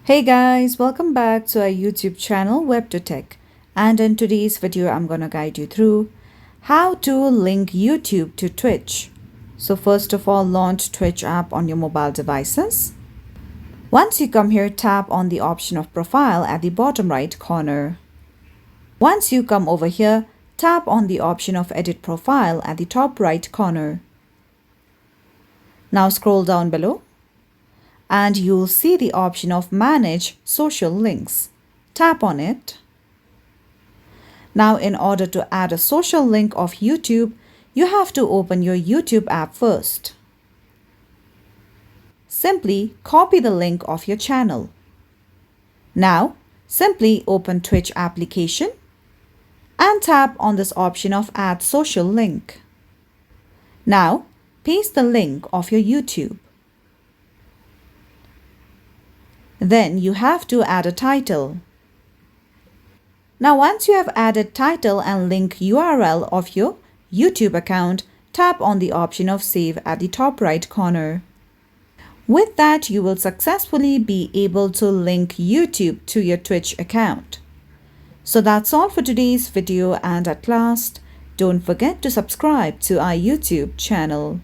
Hey guys, welcome back to our YouTube channel WebToTech, and in today's video I'm gonna guide you through how to link YouTube to Twitch. So first of all, launch Twitch app on your mobile devices. Once you come here, tap on the option of profile at the bottom right corner. Once you come over here, tap on the option of edit profile at the top right corner. Now scroll down below and you'll see the option of Manage Social Links. Tap on it. Now, in order to add a social link of YouTube, you have to open your YouTube app first. Simply copy the link of your channel. Now, simply open Twitch application and tap on this option of Add Social Link. Now, paste the link of your YouTube. Then you have to add a title. Now once you have added title and link URL of your YouTube account, tap on the option of Save at the top right corner. With that, you will successfully be able to link YouTube to your Twitch account. So that's all for today's video, and at last, don't forget to subscribe to our YouTube channel.